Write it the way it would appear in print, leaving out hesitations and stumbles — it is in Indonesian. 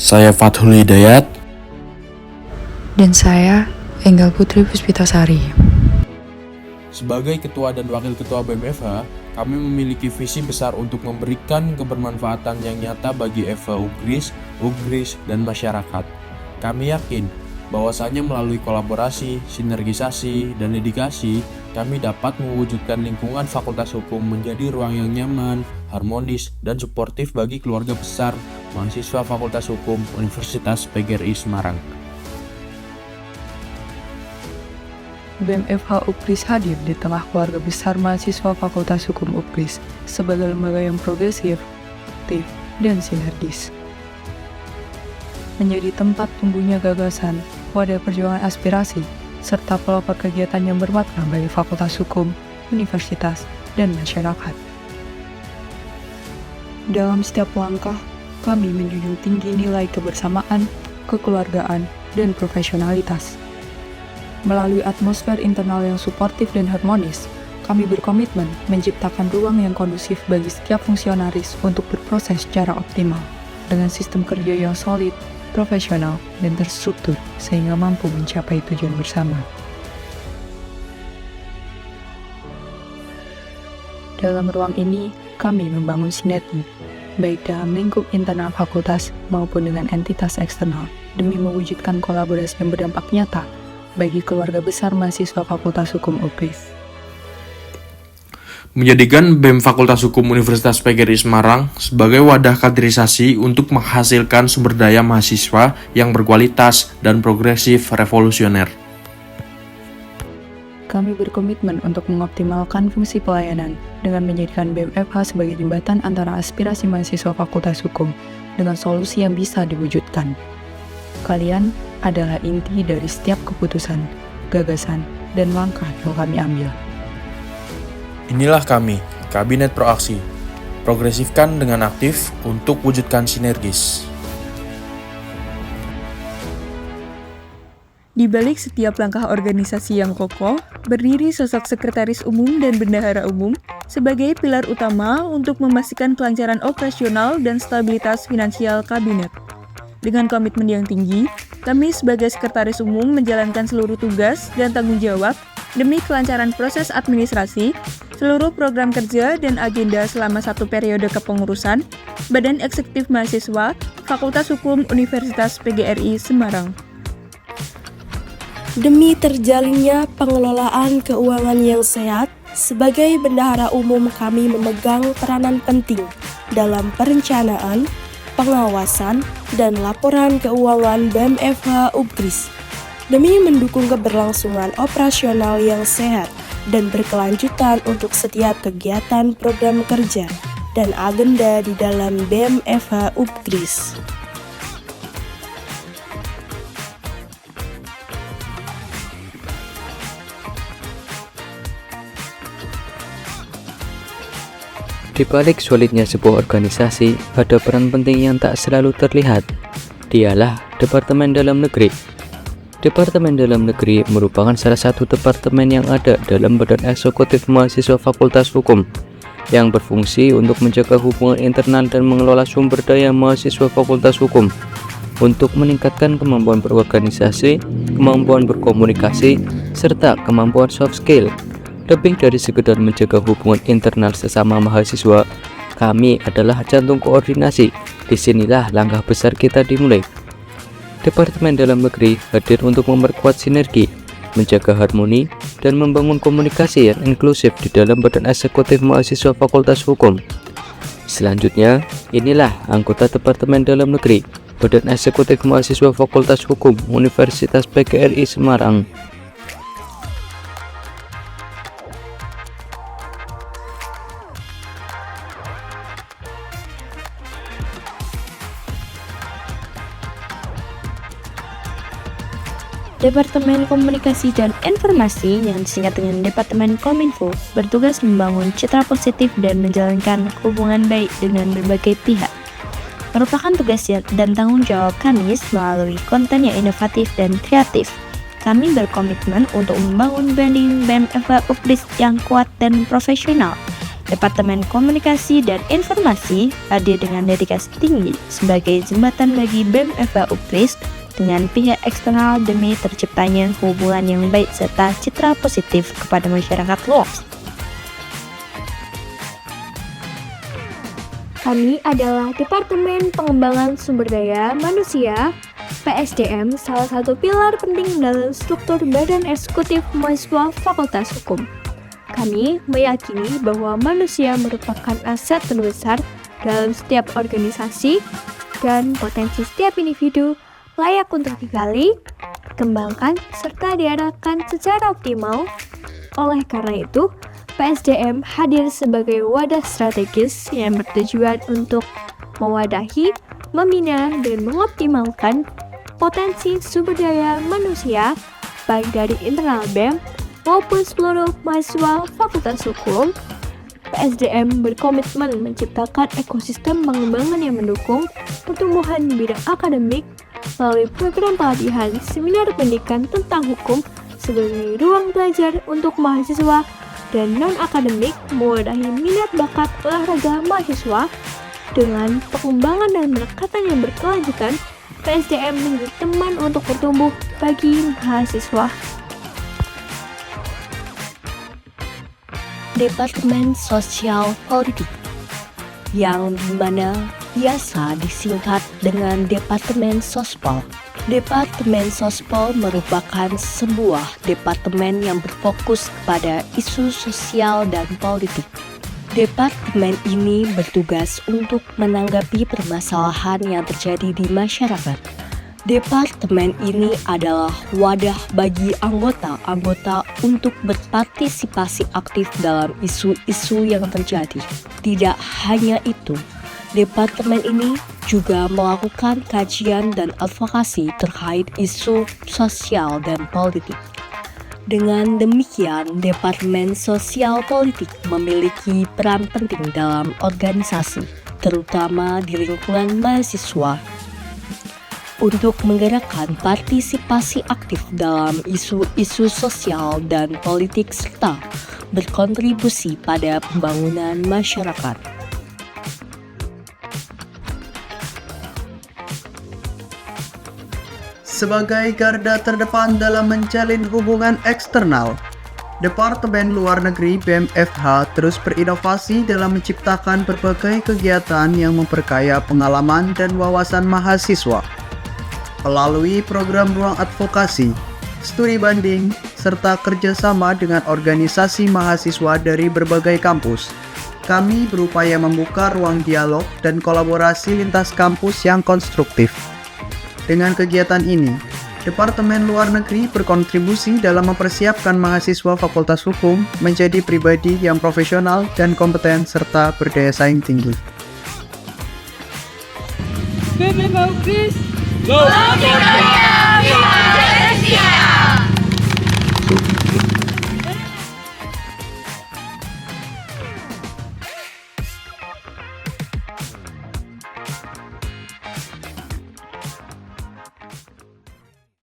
Saya Fathul Hidayat. Dan saya, Enggal Putri Puspitasari. Sebagai Ketua dan Wakil Ketua BMFH, kami memiliki visi besar untuk memberikan kebermanfaatan yang nyata bagi FH UGRIS, dan masyarakat. Kami yakin bahwasanya melalui kolaborasi, sinergisasi, dan dedikasi, kami dapat mewujudkan lingkungan Fakultas Hukum menjadi ruang yang nyaman, harmonis, dan suportif bagi keluarga besar mahasiswa Fakultas Hukum Universitas PGRI Semarang. BMFH UGRIS hadir di tengah keluarga besar mahasiswa Fakultas Hukum UGRIS sebagai lembaga yang progresif, aktif, dan sinergis. Menjadi tempat tumbuhnya gagasan, wadah perjuangan aspirasi, serta pelopor kegiatan yang bermakna bagi Fakultas Hukum, Universitas, dan masyarakat. Dalam setiap langkah, kami menjunjung tinggi nilai kebersamaan, kekeluargaan, dan profesionalitas. Melalui atmosfer internal yang suportif dan harmonis, kami berkomitmen menciptakan ruang yang kondusif bagi setiap fungsionaris untuk berproses secara optimal, dengan sistem kerja yang solid, profesional, dan terstruktur sehingga mampu mencapai tujuan bersama. Dalam ruang ini, kami membangun sinergi, baik dalam lingkup internal fakultas maupun dengan entitas eksternal, demi mewujudkan kolaborasi yang berdampak nyata bagi keluarga besar mahasiswa Fakultas Hukum UGRIS. Menjadikan BEM Fakultas Hukum Universitas PGRI Semarang sebagai wadah kaderisasi untuk menghasilkan sumber daya mahasiswa yang berkualitas dan progresif revolusioner. Kami berkomitmen untuk mengoptimalkan fungsi pelayanan dengan menjadikan BMFH sebagai jembatan antara aspirasi mahasiswa Fakultas Hukum dengan solusi yang bisa diwujudkan. Kalian adalah inti dari setiap keputusan, gagasan, dan langkah yang kami ambil. Inilah kami, Kabinet Proaksi, progresifkan dengan aktif untuk wujudkan sinergis. Di balik setiap langkah organisasi yang kokoh, berdiri sosok Sekretaris Umum dan Bendahara Umum sebagai pilar utama untuk memastikan kelancaran operasional dan stabilitas finansial Kabinet. Dengan komitmen yang tinggi, kami sebagai Sekretaris Umum menjalankan seluruh tugas dan tanggung jawab demi kelancaran proses administrasi, seluruh program kerja dan agenda selama satu periode kepengurusan Badan Eksekutif Mahasiswa Fakultas Hukum Universitas PGRI Semarang. Demi terjalinnya pengelolaan keuangan yang sehat, sebagai Bendahara Umum kami memegang peranan penting dalam perencanaan, pengawasan, dan laporan keuangan BMFH UGRIS demi mendukung keberlangsungan operasional yang sehat dan berkelanjutan untuk setiap kegiatan program kerja dan agenda di dalam BMFH UGRIS. Di balik sulitnya sebuah organisasi, ada peran penting yang tak selalu terlihat. Dialah Departemen Dalam Negeri. Departemen Dalam Negeri merupakan salah satu departemen yang ada dalam Badan Eksekutif Mahasiswa Fakultas Hukum, yang berfungsi untuk menjaga hubungan internal dan mengelola sumber daya mahasiswa Fakultas Hukum, untuk meningkatkan kemampuan berorganisasi, kemampuan berkomunikasi, serta kemampuan soft skill. Lebih dari sekedar menjaga hubungan internal sesama mahasiswa, kami adalah jantung koordinasi. Disinilah langkah besar kita dimulai. Departemen Dalam Negeri hadir untuk memperkuat sinergi, menjaga harmoni, dan membangun komunikasi yang inklusif di dalam Badan Eksekutif Mahasiswa Fakultas Hukum. Selanjutnya, inilah anggota Departemen Dalam Negeri, Badan Eksekutif Mahasiswa Fakultas Hukum Universitas PGRI Semarang. Departemen Komunikasi dan Informasi yang disingkat dengan Departemen Kominfo bertugas membangun citra positif dan menjalankan hubungan baik dengan berbagai pihak. Merupakan tugas dan tanggung jawab kami melalui konten yang inovatif dan kreatif. Kami berkomitmen untuk membangun branding BMFH UGRIS yang kuat dan profesional Departemen Komunikasi dan Informasi hadir dengan dedikasi tinggi sebagai jembatan bagi BEM FH Unkris dengan pihak eksternal demi terciptanya hubungan yang baik serta citra positif kepada masyarakat luas. Kami adalah Departemen Pengembangan Sumber Daya Manusia, PSDM, salah satu pilar penting dalam struktur Badan Eksekutif Mahasiswa Fakultas Hukum. Kami meyakini bahwa manusia merupakan aset terbesar dalam setiap organisasi dan potensi setiap individu layak untuk digali, dikembangkan, serta diarahkan secara optimal. Oleh karena itu, PSDM hadir sebagai wadah strategis yang bertujuan untuk mewadahi, membina, dan mengoptimalkan potensi sumber daya manusia baik dari internal BEM maupun seluruh mahasiswa Fakultas Hukum. PSDM berkomitmen menciptakan ekosistem pengembangan yang mendukung pertumbuhan di bidang akademik melalui program pelatihan seminar pendidikan tentang hukum sebagai ruang belajar untuk mahasiswa dan non-akademik, mewadahi minat bakat olahraga mahasiswa. Dengan pengembangan dan pendekatan yang berkelanjutan, PSDM menjadi teman untuk bertumbuh bagi mahasiswa. Departemen Sosial Politik, yang dimana biasa disingkat dengan Departemen Sospol. Departemen Sospol merupakan sebuah departemen yang berfokus kepada isu sosial dan politik. Departemen ini bertugas untuk menanggapi permasalahan yang terjadi di masyarakat. Departemen ini adalah wadah bagi anggota-anggota untuk berpartisipasi aktif dalam isu-isu yang terjadi. Tidak hanya itu, departemen ini juga melakukan kajian dan advokasi terkait isu sosial dan politik. Dengan demikian, Departemen Sosial Politik memiliki peran penting dalam organisasi, terutama di lingkungan mahasiswa, untuk menggerakkan partisipasi aktif dalam isu-isu sosial dan politik serta berkontribusi pada pembangunan masyarakat. Sebagai garda terdepan dalam menjalin hubungan eksternal, Departemen Luar Negeri BEM FH terus berinovasi dalam menciptakan berbagai kegiatan yang memperkaya pengalaman dan wawasan mahasiswa. Melalui program ruang advokasi, studi banding, serta kerjasama dengan organisasi mahasiswa dari berbagai kampus, kami berupaya membuka ruang dialog dan kolaborasi lintas kampus yang konstruktif. Dengan kegiatan ini, Departemen Luar Negeri berkontribusi dalam mempersiapkan mahasiswa Fakultas Hukum menjadi pribadi yang profesional dan kompeten serta berdaya saing tinggi. BEM FH Unkris. Luar Biasa.